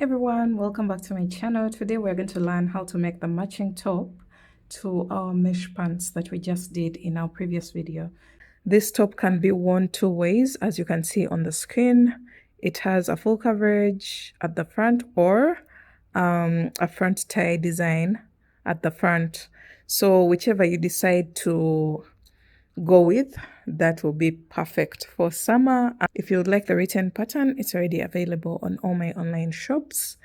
everyone, welcome back to my channel. Today we're going to learn how to make the matching top to our mesh pants that we just did in our previous video. This top can be worn two ways, as you can see on the screen. It has a full coverage at the front or a front tie design at the front. So whichever you decide to go with, that will be perfect for summer. If you would like the written pattern, it's already available on all my online shops,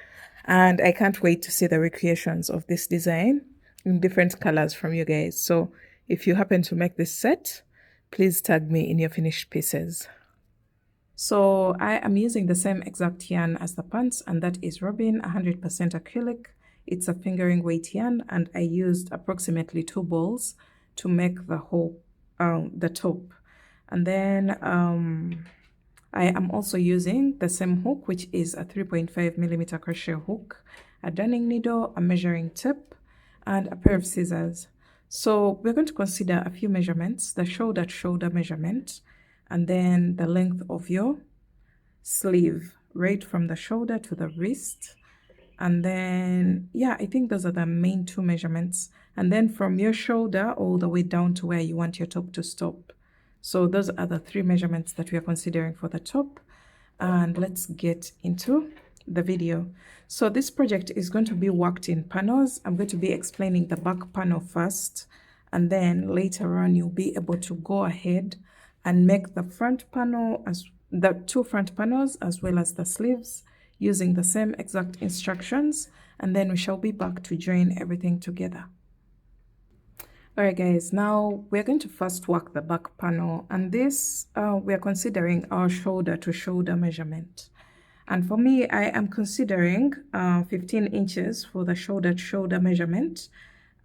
and I can't wait to see the recreations of this design in different colors from you guys. So if you happen to make this set, please tag me in your finished pieces. So I am using the same exact yarn as the pants, and that is Robin 100% acrylic. It's a fingering weight yarn, and I used approximately 2 balls to make the whole the top. And then I am also using the same hook, which is a 3.5mm crochet hook, a darning needle, a measuring tape, and a pair of scissors. So we're going to consider a few measurements: the shoulder to shoulder measurement, and then the length of your sleeve, right from the shoulder to the wrist. And then, yeah, I think those are the main 2 measurements. And then from your shoulder all the way down to where you want your top to stop. So those are the 3 measurements that we are considering for the top. And let's get into the video. So this project is going to be worked in panels. I'm going to be explaining the back panel first, and then later on you'll be able to go ahead and make the front panel, as the 2 front panels as well as the sleeves, using the same exact instructions, and then we shall be back to join everything together. Alright guys, now we're going to first work the back panel, and this we are considering our shoulder to shoulder measurement. And for me, I am considering 15 inches for the shoulder to shoulder measurement,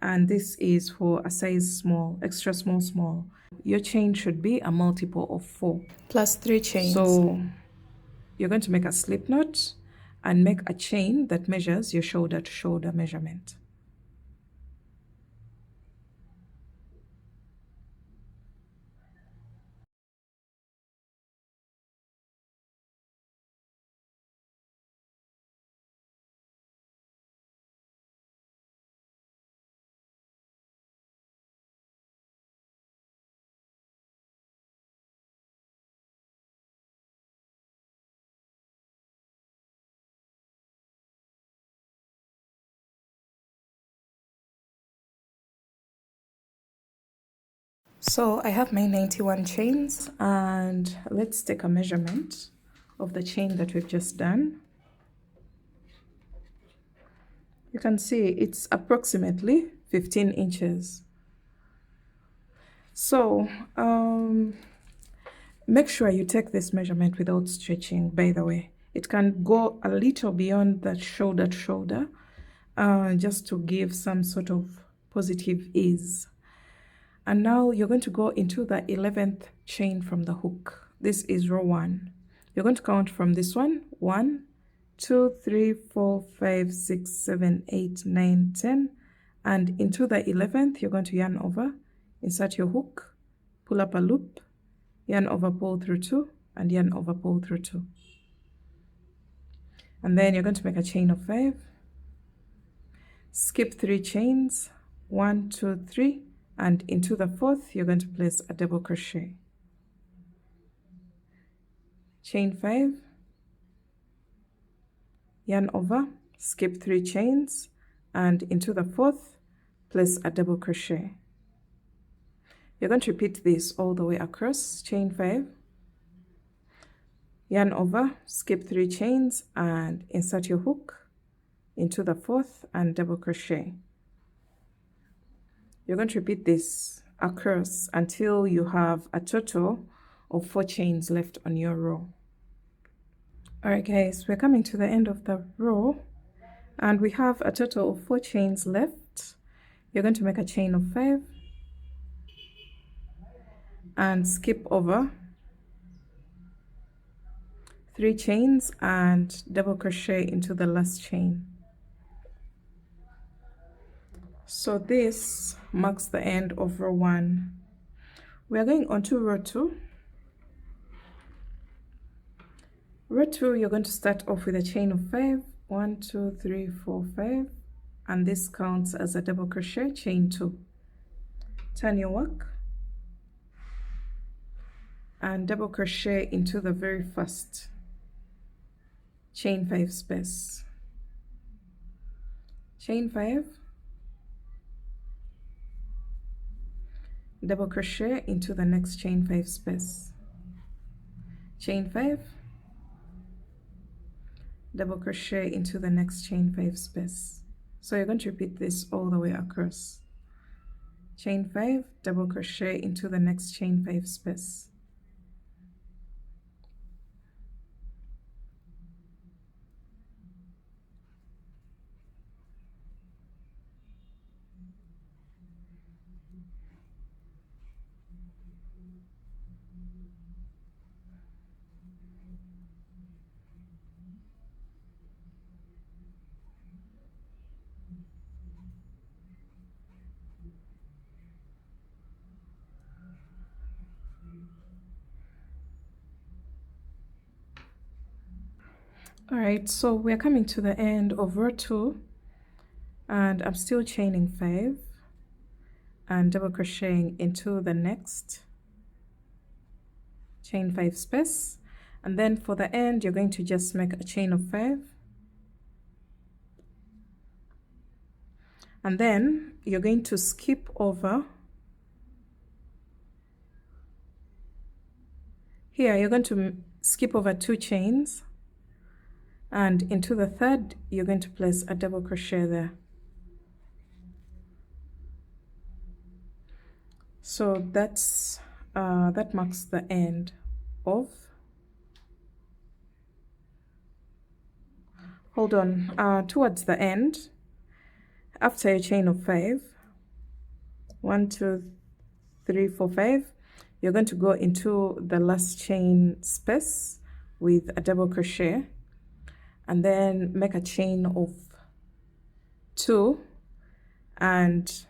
and this is for a size small, extra small. Your chain should be a multiple of 4 plus 3 chains. So you're going to make a slip knot and make a chain that measures your shoulder to shoulder measurement. So I have my 91 chains, and let's take a measurement of the chain that we've just done. You can see it's approximately 15 inches. So make sure you take this measurement without stretching, by the way. It can go a little beyond that shoulder to shoulder, just to give some sort of positive ease. And now you're going to go into the 11th chain from the hook. This is row 1. You're going to count from this one: 1, 2, 3, 4, 5, 6, 7, 8, 9, 10. And into the 11th, you're going to yarn over, insert your hook, pull up a loop, yarn over, pull through 2, and yarn over, pull through 2. And then you're going to make a chain of 5, skip 3 chains, 1, 2, 3, and into the 4th you're going to place a double crochet, chain 5, yarn over, skip 3 chains, and into the 4th place a double crochet. You're going to repeat this all the way across: chain 5, yarn over, skip 3 chains, and insert your hook into the 4th and double crochet. You're going to repeat this across until you have a total of 4 chains left on your row. Alright guys, we're coming to the end of the row, and we have a total of 4 chains left. You're going to make a chain of 5 and skip over 3 chains and double crochet into the last chain. So this marks the end of row 1. We are going on to row 2. Row 2, you're going to start off with a chain of 5 1 2 3 4 5, and this counts as a double crochet. Chain 2, turn your work and double crochet into the very first, chain 5 space, chain 5, double crochet into the next chain 5 space, chain 5, double crochet into the next chain 5 space. So you're going to repeat this all the way across. Chain 5, double crochet into the next chain 5 space. All right, so we're coming to the end of row 2, and I'm still chaining 5 and double crocheting into the next chain 5 space, and then for the end you're going to just make a chain of 5, and then you're going to skip over here. You're going to skip over 2 chains, and into the third you're going to place a double crochet there. So that's that marks the end of, hold on, towards the end, after your chain of 5, 1 2 3 4 5, you're going to go into the last chain space with a double crochet, and then make a chain of 2, and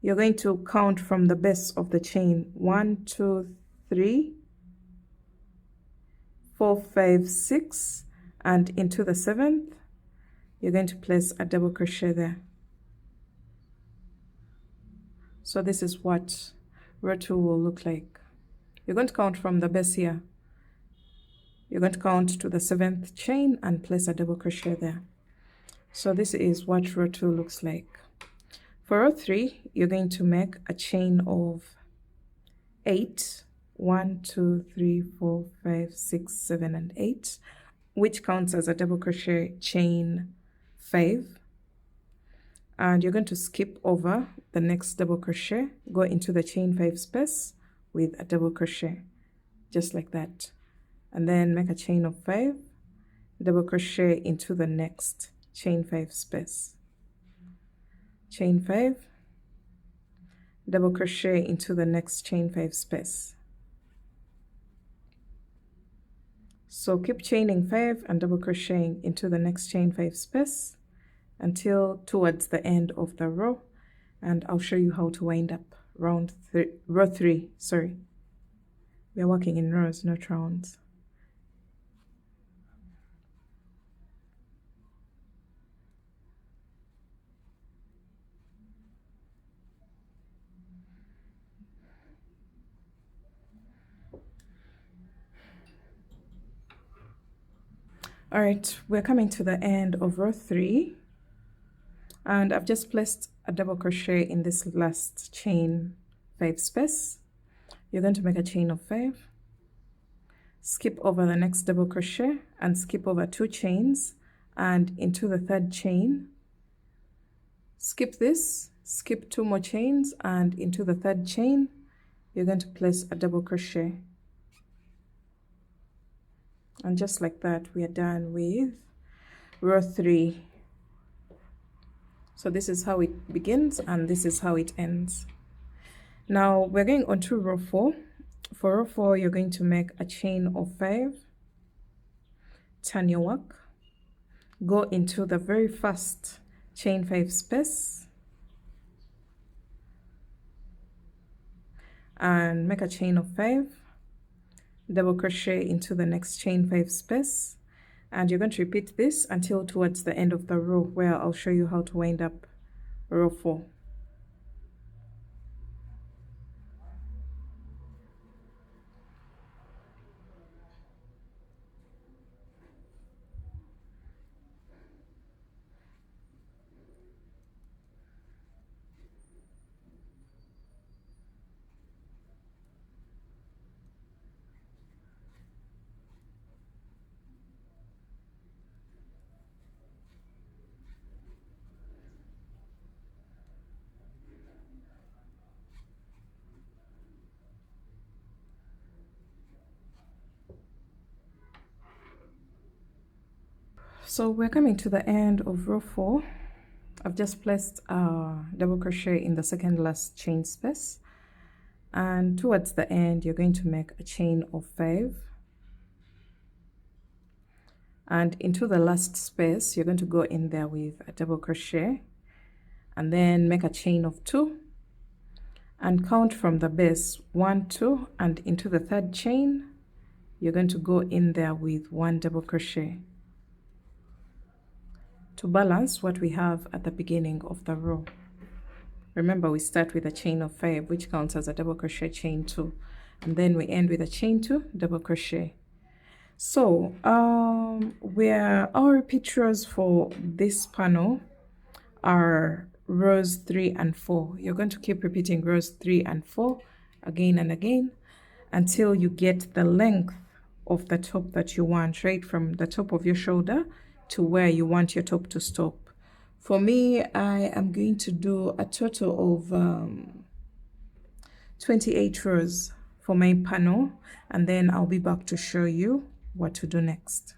you're going to count from the base of the chain. 1 2 3 4 5 6, and into the 7th you're going to place a double crochet there. So this is what row 2 will look like. You're going to count from the base here. You're going to count to the 7th chain and place a double crochet there. So this is what row 2 looks like. For row 3, you're going to make a chain of 8, 1 2 3 4 5 6 7 and 8, which counts as a double crochet, chain 5, and you're going to skip over the next double crochet, go into the chain 5 space with a double crochet, just like that, and then make a chain of 5, double crochet into the next chain 5 space, chain 5, double crochet into the next chain 5 space. So keep chaining 5 and double crocheting into the next chain 5 space until towards the end of the row, and I'll show you how to wind up row 3. Sorry, we are working in rows, not rounds. All right, we're coming to the end of row 3, and I've just placed a double crochet in this last chain 5 space. You're going to make a chain of 5, skip over the next double crochet and skip over 2 chains and into the 3rd chain. Skip this, skip 2 more chains, and into the 3rd chain you're going to place a double crochet. And just like that, we are done with row 3. So this is how it begins and this is how it ends. Now we're going on to row 4. For row 4, you're going to make a chain of 5, turn your work, go into the very first chain 5 space and make a chain of 5, double crochet into the next chain 5 space, and you're going to repeat this until towards the end of the row, where I'll show you how to wind up row 4. So we're coming to the end of row 4. I've just placed a double crochet in the second last chain space, and towards the end you're going to make a chain of 5, and into the last space you're going to go in there with a double crochet and then make a chain of 2 and count from the base 1, 2, and into the third chain you're going to go in there with 1 double crochet to balance what we have at the beginning of the row. Remember, we start with a chain of 5, which counts as a double crochet chain 2, and then we end with a chain 2 double crochet. So where our repeat rows for this panel are rows 3 and 4. You're going to keep repeating rows 3 and 4 again and again until you get the length of the top that you want, right from the top of your shoulder to where you want your top to stop. For me, I am going to do a total of 28 rows for my panel, and then I'll be back to show you what to do next.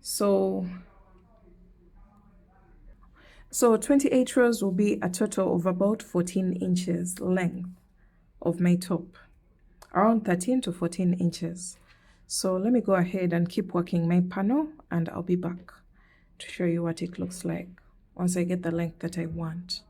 So 28 rows will be a total of about 14 inches length of my top, around 13 to 14 inches. So let me go ahead and keep working my panel, and I'll be back to show you what it looks like once I get the length that I want.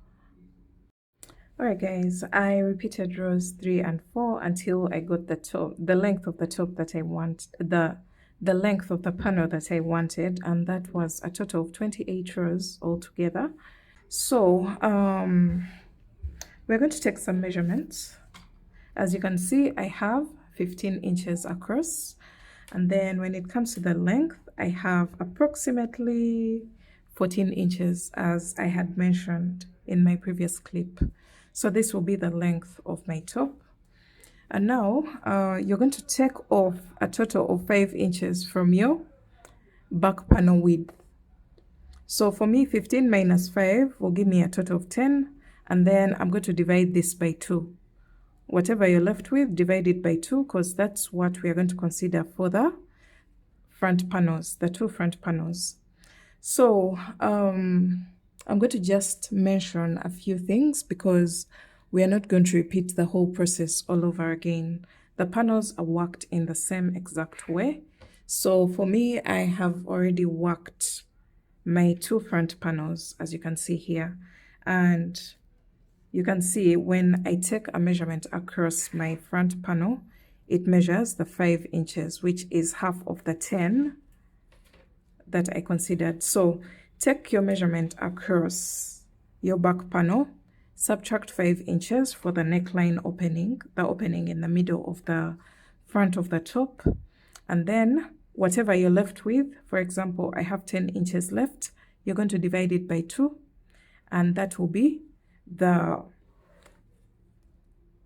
Alright guys, I repeated rows 3 and 4 until I got the length of the top that I want, the length of the panel that I wanted, and that was a total of 28 rows altogether. So we're going to take some measurements. As you can see, I have 15 inches across, and then when it comes to the length, I have approximately 14 inches, as I had mentioned in my previous clip. So this will be the length of my top. And now you're going to take off a total of 5 inches from your back panel width. So for me, 15 minus 5 will give me a total of 10, and then I'm going to divide this by 2. Whatever you're left with, divide it by 2, because that's what we are going to consider for the front panels, the 2 front panels. So I'm going to just mention a few things because we are not going to repeat the whole process all over again. The panels are worked in the same exact way. So for me, I have already worked my 2 front panels, as you can see here. And you can see when I take a measurement across my front panel, it measures the 5 inches, which is half of the 10 that I considered. So take your measurement across your back panel, subtract 5 inches for the neckline opening, the opening in the middle of the front of the top, and then whatever you're left with, for example, I have 10 inches left, you're going to divide it by 2, and that will be the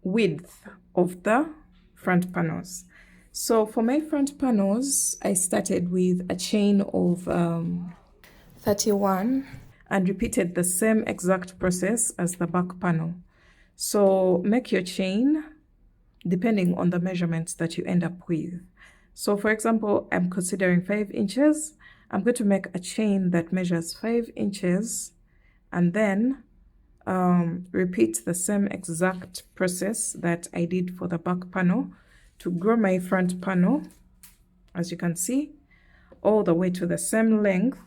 width of the front panels. So for my front panels, I started with a chain of 31 and repeated the same exact process as the back panel. So make your chain depending on the measurements that you end up with. So for example, I'm considering 5 inches. I'm going to make a chain that measures 5 inches and then repeat the same exact process that I did for the back panel to grow my front panel, as you can see, all the way to the same length.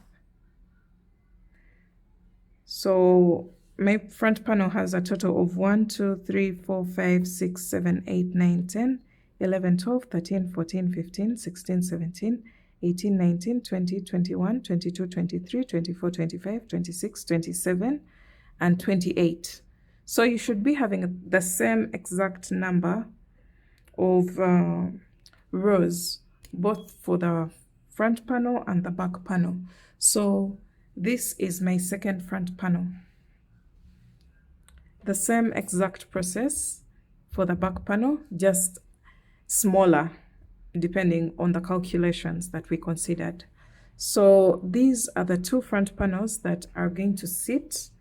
So my front panel has a total of 1, 2, 3, 4, 5, 6, 7, 8, 9, 10, 11, 12, 13, 14, 15, 16, 17, 18, 19, 20, 21, 22, 23, 24, 25, 26, 27, and 28. So you should be having the same exact number of rows, both for the front panel and the back panel. So this is my second front panel. The same exact process for the back panel, just smaller depending on the calculations that we considered. So these are the two front panels that are going to sit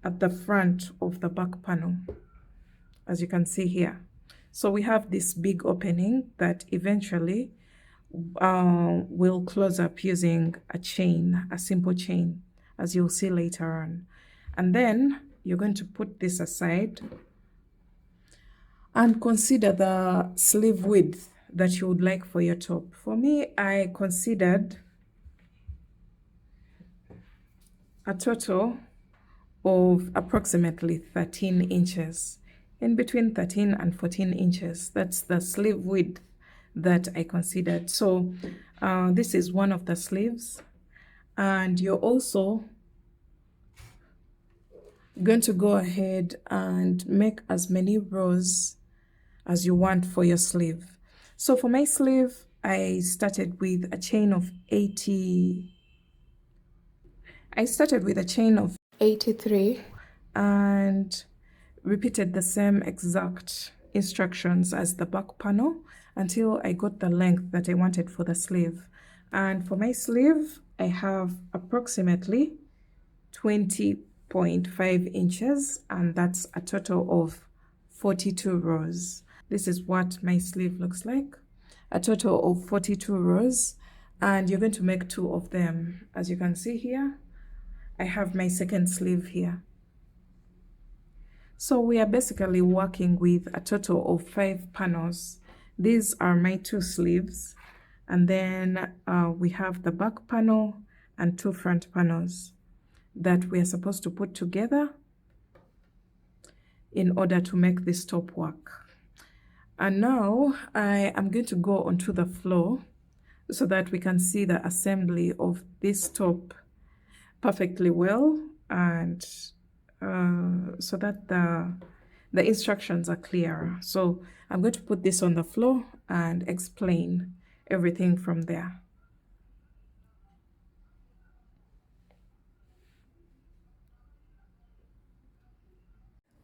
at the front of the back panel, as you can see here. So we have this big opening that eventually will close up using a chain, a simple chain, as you'll see later on. And then you're going to put this aside and consider the sleeve width that you would like for your top. For me, I considered a total of approximately 13 inches, in between 13 and 14 inches. That's the sleeve width that I considered. So this is one of the sleeves, and you're also going to go ahead and make as many rows as you want for your sleeve. So for my sleeve, I started with a chain of 83 and repeated the same exact instructions as the back panel until I got the length that I wanted for the sleeve. And for my sleeve, I have approximately 20.5 inches, and that's a total of 42 rows. This is what my sleeve looks like, a total of 42 rows, and you're going to make 2 of them. As you can see here, I have my second sleeve here. So we are basically working with a total of 5 panels. These are my 2 sleeves, and then we have the back panel and 2 front panels that we are supposed to put together in order to make this top work. And now I am going to go onto the floor so that we can see the assembly of this top perfectly well, and so that the instructions are clear. So I'm going to put this on the floor and explain everything from there.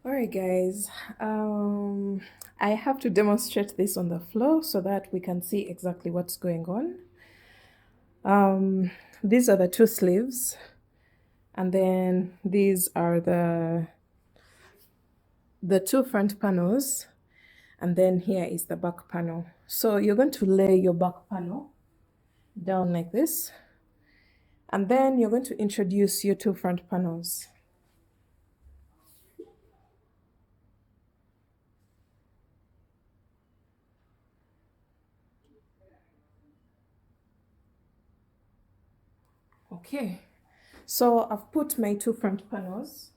All right, guys, I have to demonstrate this on the floor so that we can see exactly what's going on. These are the 2 sleeves, and then these are the 2 front panels, and then here is the back panel. So you're going to lay your back panel down like this, and then you're going to introduce your 2 front panels. Okay, so I've put my 2 front panels.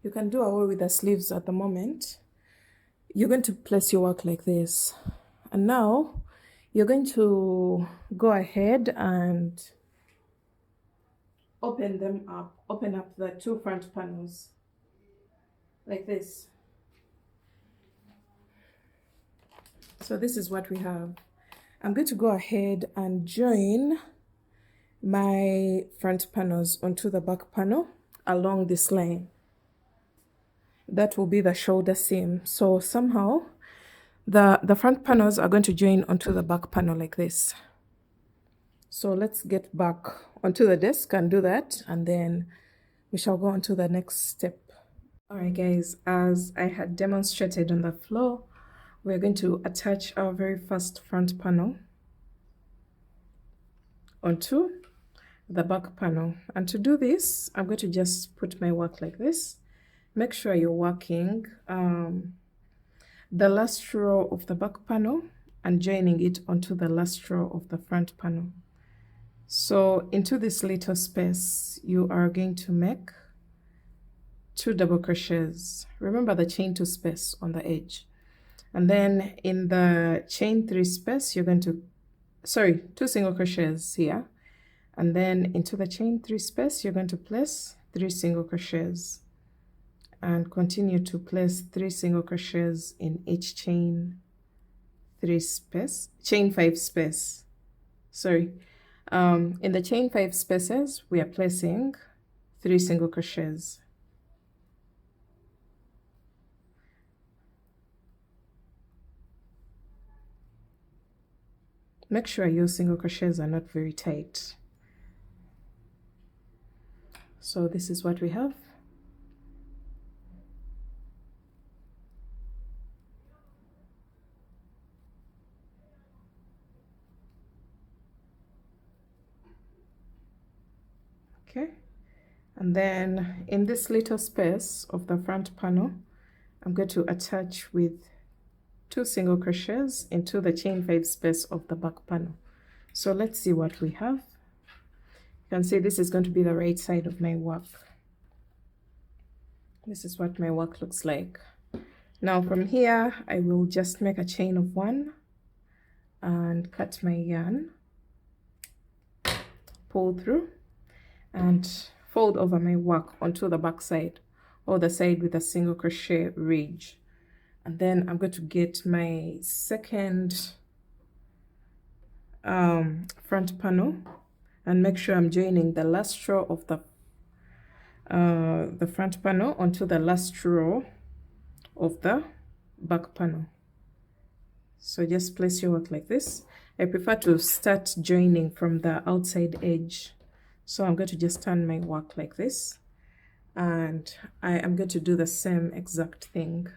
You can do away with the sleeves at the moment. You're going to place your work like this, and now you're going to go ahead and open up the 2 front panels like this. So this is what we have. I'm going to go ahead and join my front panels onto the back panel along this line. That will be the shoulder seam. So somehow the front panels are going to join onto the back panel like this. So let's get back onto the desk and do that, and then we shall go on to the next step. All right, guys, as I had demonstrated on the floor, we're going to attach our very first front panel onto the back panel. And to do this, I'm going to just put my work like this. Make sure you're working the last row of the back panel and joining it onto the last row of the front panel. So into this little space, you are going to make 2 double crochets. Remember the chain 2 space on the edge. And then in the chain 3 space, you're going to, sorry, 2 single crochets here. And then into the chain 3 space, you're going to place 3 single crochets and continue to place 3 single crochets in each chain 3 space, chain 5 space. Sorry, in the chain 5 spaces, we are placing 3 single crochets. Make sure your single crochets are not very tight. So this is what we have. Okay, and then in this little space of the front panel, I'm going to attach with 2 single crochets into the chain 5 space of the back panel. So let's see what we have. You can see this is going to be the right side of my work. This is what my work looks like. Now from here, I will just make a chain of 1 and cut my yarn, pull through, and fold over my work onto the back side or the side with a single crochet ridge. And then I'm going to get my second front panel and make sure I'm joining the last row of the front panel onto the last row of the back panel. So just place your work like this. I prefer to start joining from the outside edge. So I'm going to just turn my work like this, and I am going to do the same exact thing.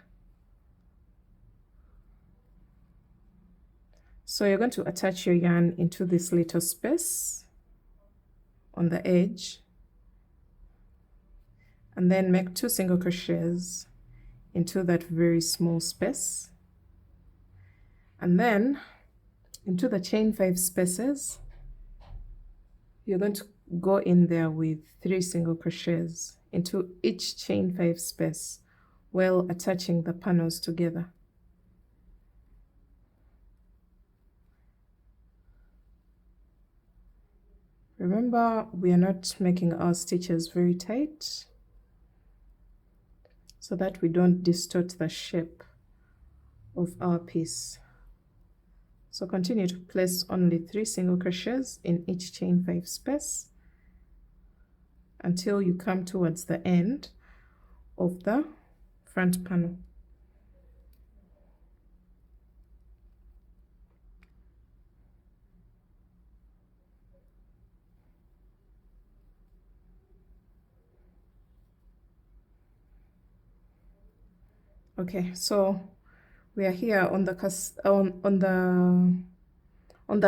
So you're going to attach your yarn into this little space on the edge, and then make 2 single crochets into that very small space, and then into the chain 5 spaces, you're going to go in there with 3 single crochets into each chain 5 space while attaching the panels together. Remember, we are not making our stitches very tight so that we don't distort the shape of our piece. So continue to place only 3 single crochets in each chain 5 space until you come towards the end of the front panel. Okay, so we are here on the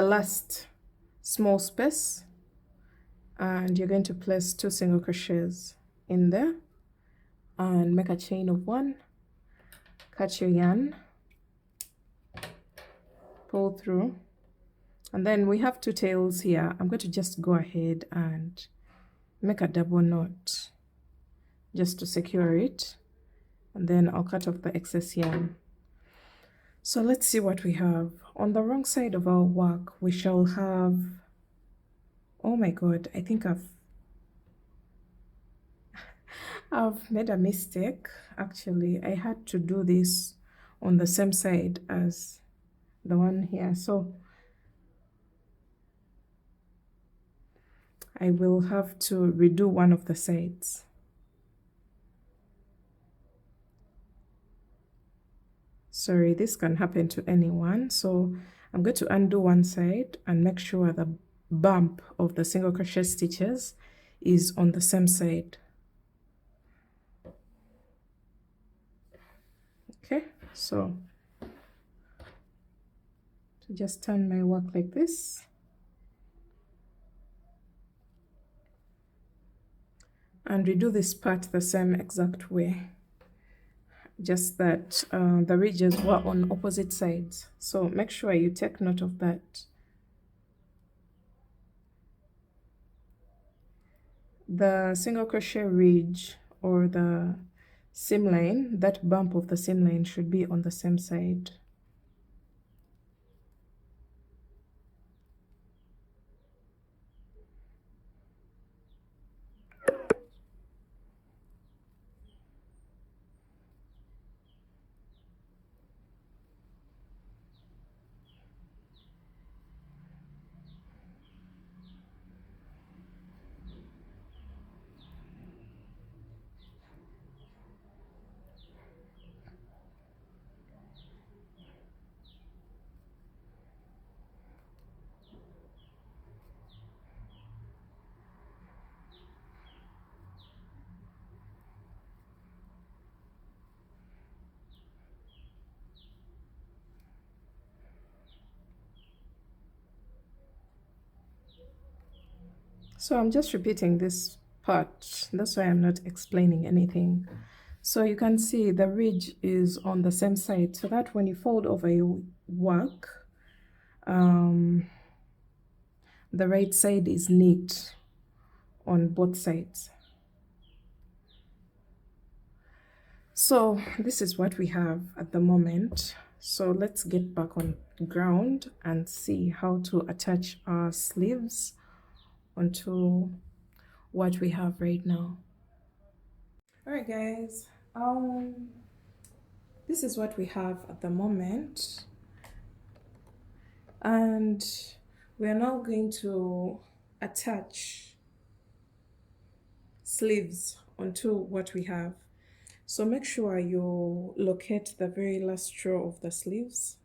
last small space, and you're going to place 2 single crochets in there and make a chain of 1, cut your yarn, pull through, and then we have 2 tails here. I'm going to just go ahead and make a double knot just to secure it, and then I'll cut off the excess yarn. So let's see what we have. On the wrong side of our work, we shall have, oh my god, I think I've made a mistake. Actually, I had to do this on the same side as the one here, so I will have to redo one of the sides. Sorry, this can happen to anyone. So I'm going to undo one side and make sure the bump of the single crochet stitches is on the same side. Okay, so to just turn my work like this and redo this part the same exact way, just that the ridges were on opposite sides, so make sure you take note of that. The single crochet ridge or the seam line, that bump of the seam line should be on the same side. So I'm just repeating this part. That's why I'm not explaining anything. So you can see the ridge is on the same side, so that when you fold over your work, the right side is neat on both sides. So this is what we have at the moment. So let's get back on ground and see how to attach our sleeves onto what we have right now. All right, guys, this is what we have at the moment, and we are now going to attach sleeves onto what we have. So make sure you locate the very last row of the sleeves.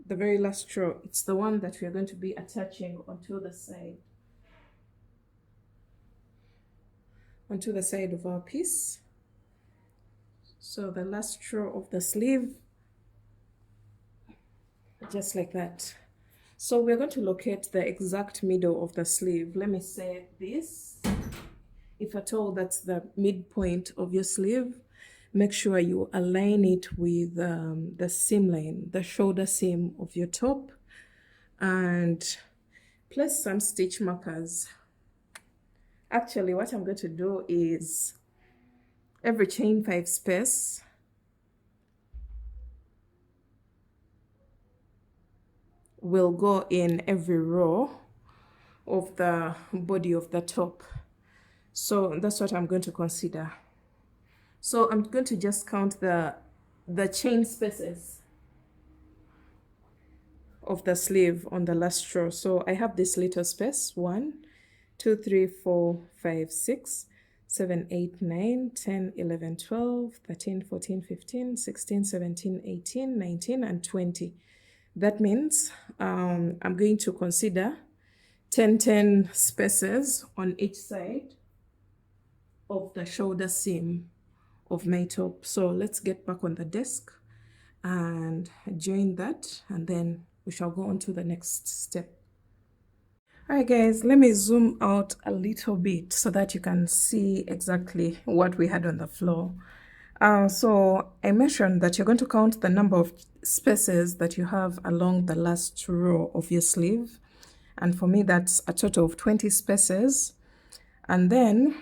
The very last row, it's the one that we are going to be attaching onto the side of our piece. So the last row of the sleeve, just like that. So we're going to locate the exact middle of the sleeve. Let me say this. If at all that's the midpoint of your sleeve, make sure you align it with the seam line, the shoulder seam of your top, and place some stitch markers. Actually, what I'm going to do is every chain 5 space, will go in every row of the body of the top. So that's what I'm going to consider. So I'm going to just count the chain spaces of the sleeve on the last row. So I have this little space: 1, 2, 3, 4, 5, 6, 7, 8, 9, 10, 11, 12, 13, 14, 15, 16, 17, 18, 19, and 20. That means I'm going to consider 10 spaces on each side of the shoulder seam of my top. So let's get back on the desk and join that, and then we shall go on to the next step. All right, guys, let me zoom out a little bit so that you can see exactly what we had on the floor. So I mentioned that you're going to count the number of spaces that you have along the last row of your sleeve. And for me, that's a total of 20 spaces. And then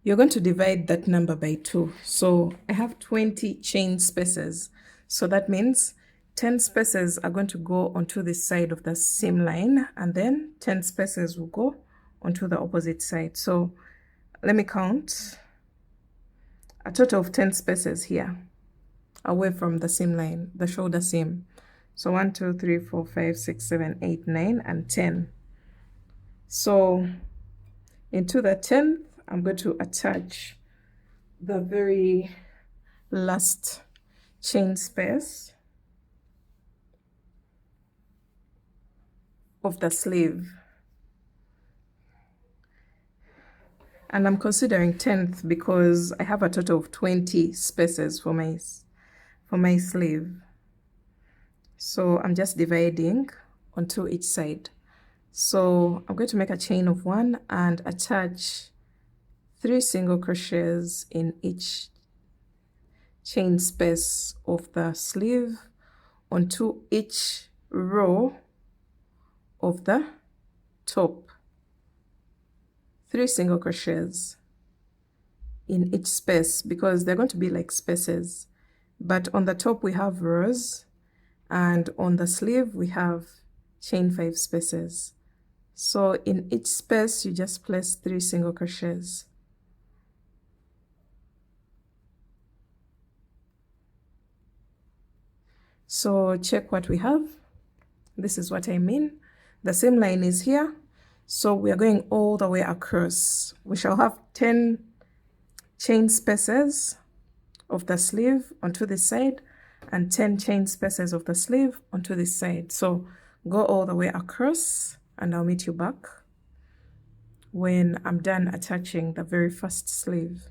you're going to divide that number by 2. So I have 20 chain spaces. So that means 10 spaces are going to go onto this side of the seam line, and then 10 spaces will go onto the opposite side. So let me count a total of 10 spaces here away from the seam line, the shoulder seam. So 1, 2, 3, 4, 5, 6, 7, 8, 9, and 10. So into the 10th, I'm going to attach the very last chain space of the sleeve. And I'm considering 10th because I have a total of 20 spaces for my sleeve. So I'm just dividing onto each side. So I'm going to make a chain of 1 and attach 3 single crochets in each chain space of the sleeve onto each row of the top. 3 single crochets in each space, because they're going to be like spaces, but on the top we have rows and on the sleeve we have chain 5 spaces. So in each space you just place 3 single crochets. So check what we have. This is what I mean. The same line is here, so we are going all the way across. We shall have 10 chain spaces of the sleeve onto this side and 10 chain spaces of the sleeve onto this side. So go all the way across, and I'll meet you back when I'm done attaching the very first sleeve.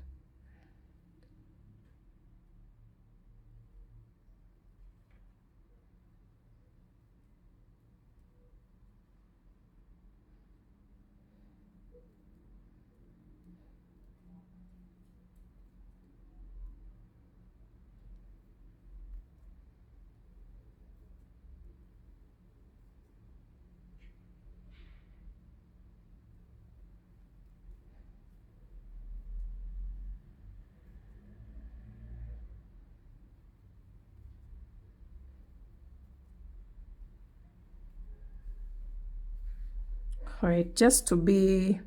All right, just to be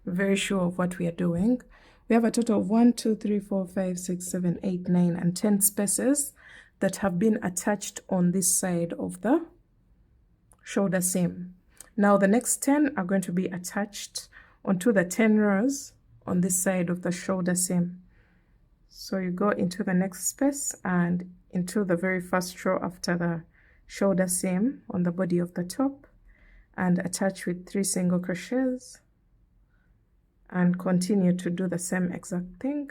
very sure of what we are doing, we have a total of 1, 2, 3, 4, 5, 6, 7, 8, 9, and 10 spaces that have been attached on this side of the shoulder seam. Now the next 10 are going to be attached onto the 10 rows on this side of the shoulder seam. So you go into the next space and into the very first row after the shoulder seam on the body of the top, and attach with 3 single crochets, and continue to do the same exact thing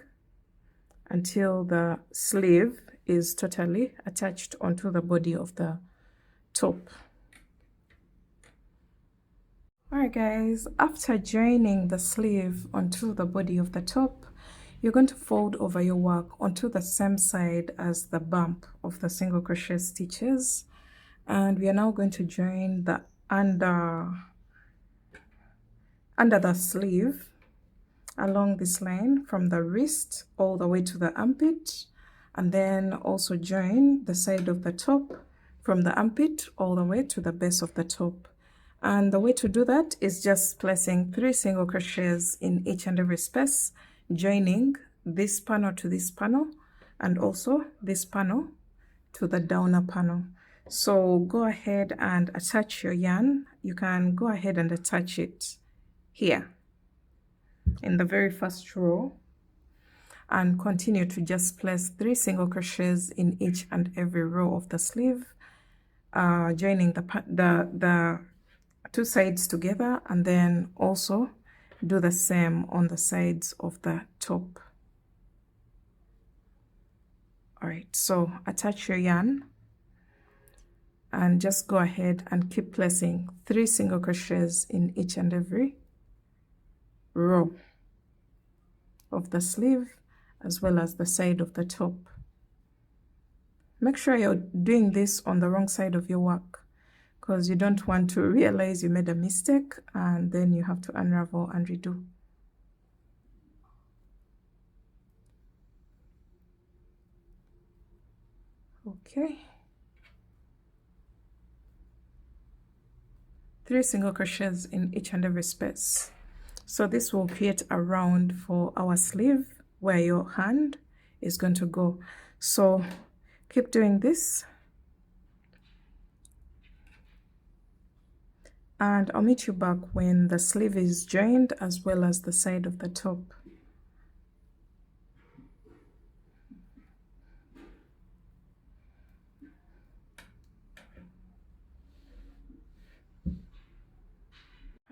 until the sleeve is totally attached onto the body of the top. Alright guys, after joining the sleeve onto the body of the top, you're going to fold over your work onto the same side as the bump of the single crochet stitches, and we are now going to join the under the sleeve along this line from the wrist all the way to the armpit, and then also join the side of the top from the armpit all the way to the base of the top. And the way to do that is just placing 3 single crochets in each and every space, joining this panel to this panel and also this panel to the downer panel. So go ahead and attach your yarn. You can go ahead and attach it here in the very first row, and continue to just place 3 single crochets in each and every row of the sleeve, joining the 2 sides together, and then also do the same on the sides of the top. All right, so attach your yarn and just go ahead and keep placing 3 single crochets in each and every row of the sleeve as well as the side of the top. Make sure you're doing this on the wrong side of your work, because you don't want to realize you made a mistake and then you have to unravel and redo. Okay. 3 single crochets in each and every space. So this will create a round for our sleeve where your hand is going to go. So keep doing this, and I'll meet you back when the sleeve is joined as well as the side of the top.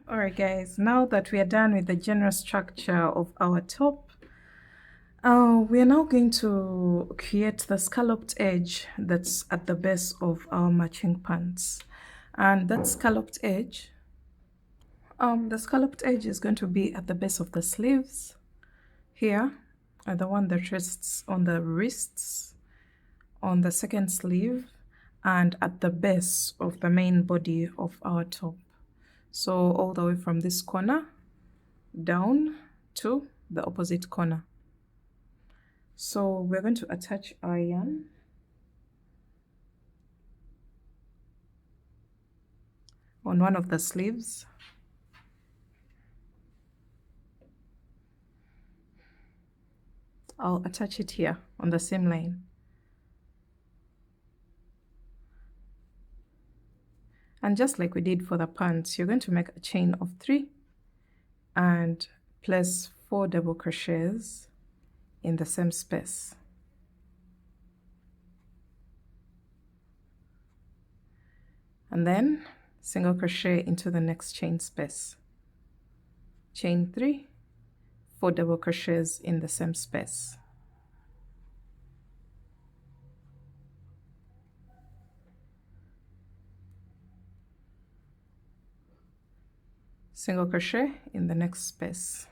Alright guys, now that we are done with the general structure of our top, we are now going to create the scalloped edge that's at the base of our matching pants. And that scalloped edge, is going to be at the base of the sleeves here, the one that rests on the wrists, on the second sleeve, and at the base of the main body of our top. So all the way from this corner down to the opposite corner. So we're going to attach our yarn on one of the sleeves. I'll attach it here on the same line. And just like we did for the pants, you're going to make a chain of 3 and place 4 double crochets in the same space. And then single crochet into the next chain space. Chain 3, 4 double crochets in the same space. Single crochet in the next space.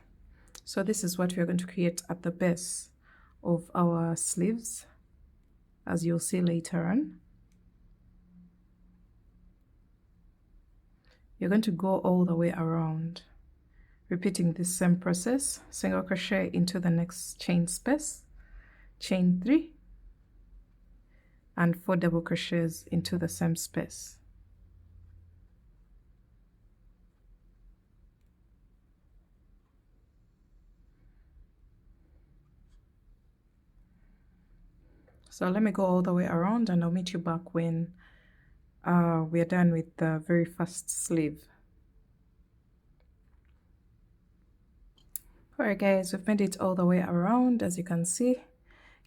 So this is what we're going to create at the base of our sleeves, as you'll see later on. You're going to go all the way around, repeating this same process. Single crochet into the next chain space, chain 3, and 4 double crochets into the same space. So let me go all the way around and I'll meet you back when we're done with the very first sleeve. Alright guys, we've made it all the way around. As you can see,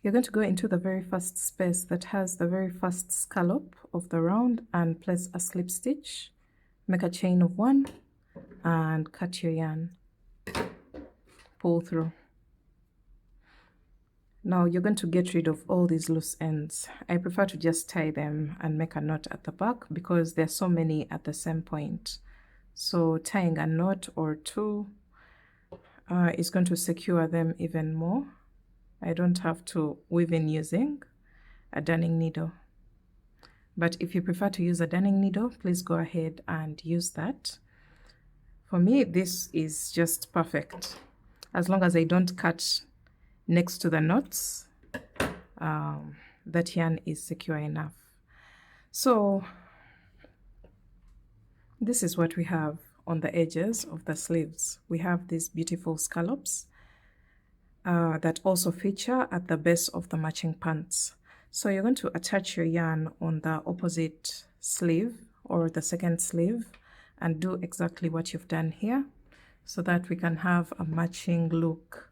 you're going to go into the very first space that has the very first scallop of the round and place a slip stitch, make a chain of 1 and cut your yarn, pull through. Now you're going to get rid of all these loose ends. I prefer to just tie them and make a knot at the back because there's so many at the same point. So tying a knot or 2 is going to secure them even more. I don't have to weave in using a darning needle. But if you prefer to use a darning needle, please go ahead and use that. For me, this is just perfect. As long as I don't cut next to the knots, that yarn is secure enough. So this is what we have on the edges of the sleeves. We have these beautiful scallops that also feature at the base of the matching pants. So you're going to attach your yarn on the opposite sleeve or the second sleeve and do exactly what you've done here so that we can have a matching look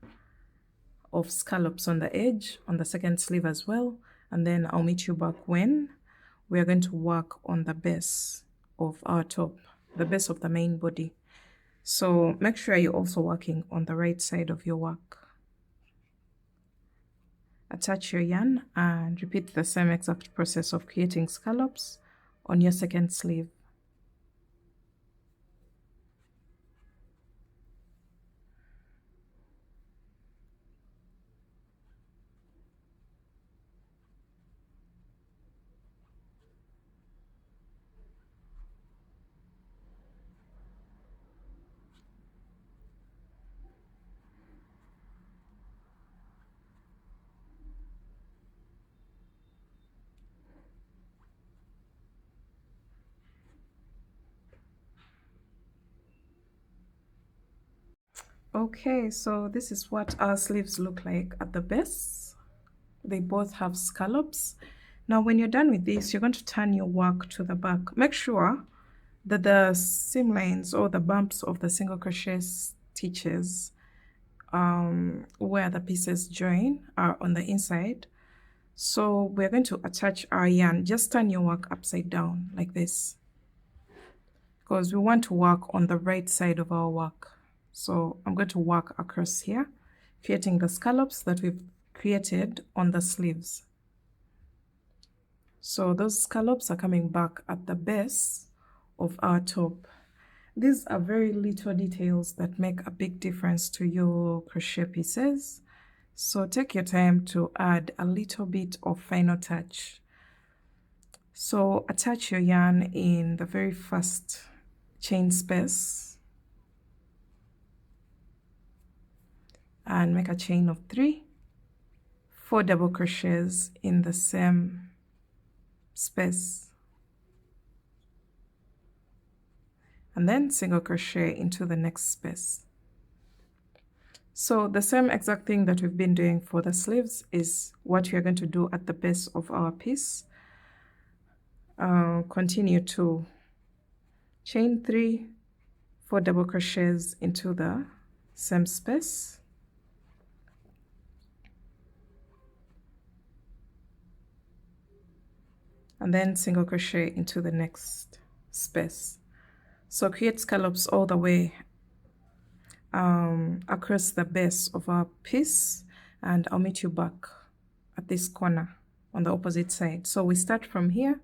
of scallops on the edge on the second sleeve as well. And then I'll meet you back when we're going to work on the base of our top, the base of the main body. So make sure you're also working on the right side of your work. Attach your yarn and repeat the same exact process of creating scallops on your second sleeve. Okay, so this is what our sleeves look like at the base. They both have scallops. Now when you're done with this, you're going to turn your work to the back. Make sure that the seam lines or the bumps of the single crochet stitches where the pieces join are on the inside. So we're going to attach our yarn. Just turn your work upside down like this, because we want to work on the right side of our work. So I'm going to work across here, creating the scallops that we've created on the sleeves. So those scallops are coming back at the base of our top. These are very little details that make a big difference to your crochet pieces. So take your time to add a little bit of final touch. So attach your yarn in the very first chain space. and make a chain of 3, 4 double crochets in the same space, and then single crochet into the next space. So the same exact thing that we've been doing for the sleeves is what we are going to do at the base of our piece. Continue to chain 3, 4 double crochets into the same space, and then single crochet into the next space. So create scallops all the way across the base of our piece, and I'll meet you back at this corner on the opposite side. So we start from here,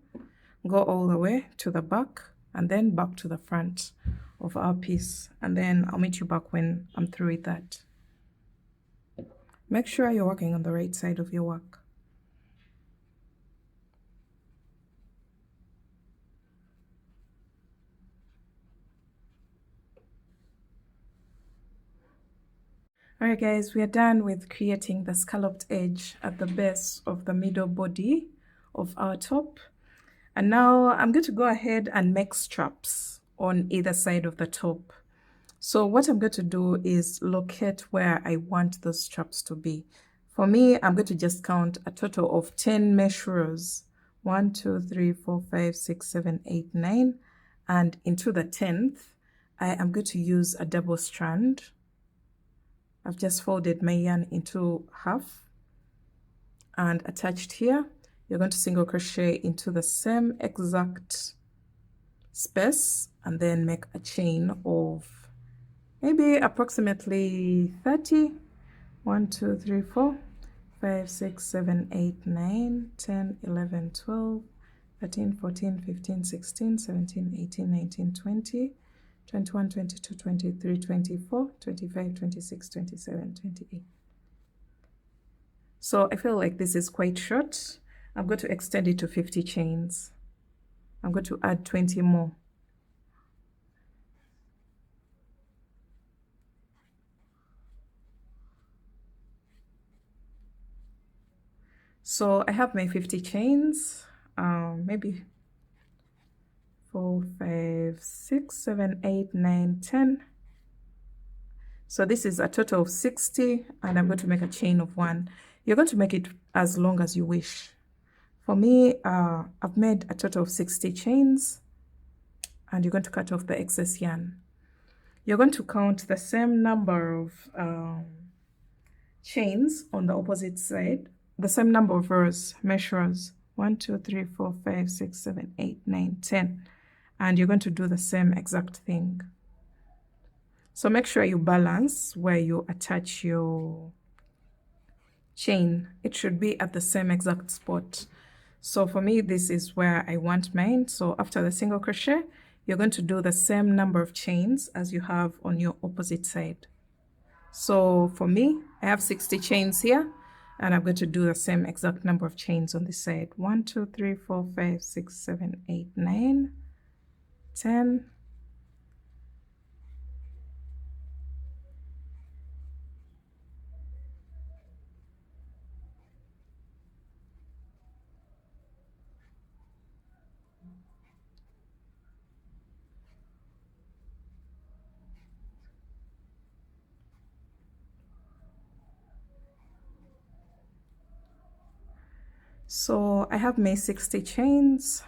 go all the way to the back, and then back to the front of our piece, and then I'll meet you back when I'm through with that. Make sure you're working on the right side of your work. Alright guys, we are done with creating the scalloped edge at the base of the middle body of our top. And now I'm going to go ahead and make straps on either side of the top. So what I'm going to do is locate where I want those straps to be. For me, I'm going to just count a total of 10 mesh rows. 1, 2, 3, 4, 5, 6, 7, 8, 9. And into the 10th, I am going to use a double strand. I've just folded my yarn into half and attached here. You're going to single crochet into the same exact space and then make a chain of maybe approximately 30. 1, 2, 3, 4, 5, 6, 7, 8, 9, 10, 11, 12, 13, 14, 15, 16, 17, 18, 19, 20, 21, 22, 23, 24, 25, 26, 27, 28. So I feel like this is quite short. I'm going to extend it to 50 chains. I'm going to add 20 more. So I have my 50 chains, maybe 4, 5, 6, 7, 8, 9, 10. So this is a total of 60, and I'm going to make a chain of 1. You're going to make it as long as you wish. For me, I've made a total of 60 chains, and you're going to cut off the excess yarn. You're going to count the same number of chains on the opposite side, the same number of rows, mesh rows. 1, 2, 3, 4, 5, 6, 7, 8, 9, 10. And you're going to do the same exact thing. So make sure you balance where you attach your chain. It should be at the same exact spot. So for me, this is where I want mine. So after the single crochet, you're going to do the same number of chains as you have on your opposite side. So for me, I have 60 chains here, and I'm going to do the same exact number of chains on this side. 1, 2, 3, 4, 5, 6, 7, 8, 9, 10. So I have my 60 chains.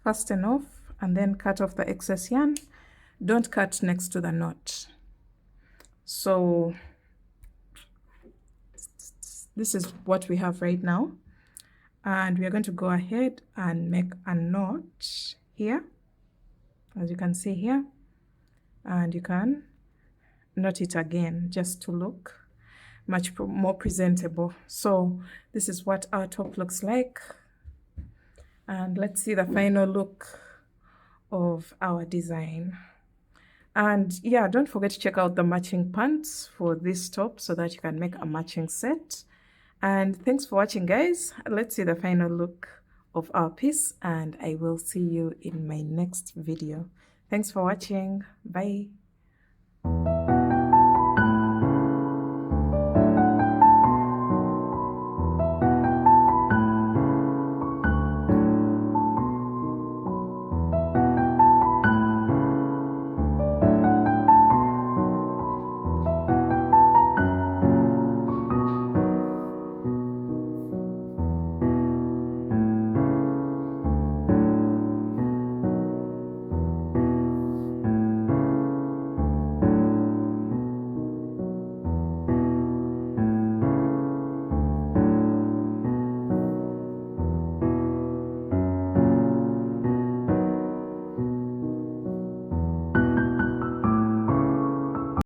Fasten off and then cut off the excess yarn. Don't cut next to the knot. So this is what we have right now, and we are going to go ahead and make a knot here, as you can see here, and you can knot it again just to look much more presentable. So this is what our top looks like, and let's see the final look of our design. And yeah, don't forget to check out the matching pants for this top so that you can make a matching set. And thanks for watching, guys. Let's see the final look of our piece, and I will see you in my next video. Thanks for watching. Bye.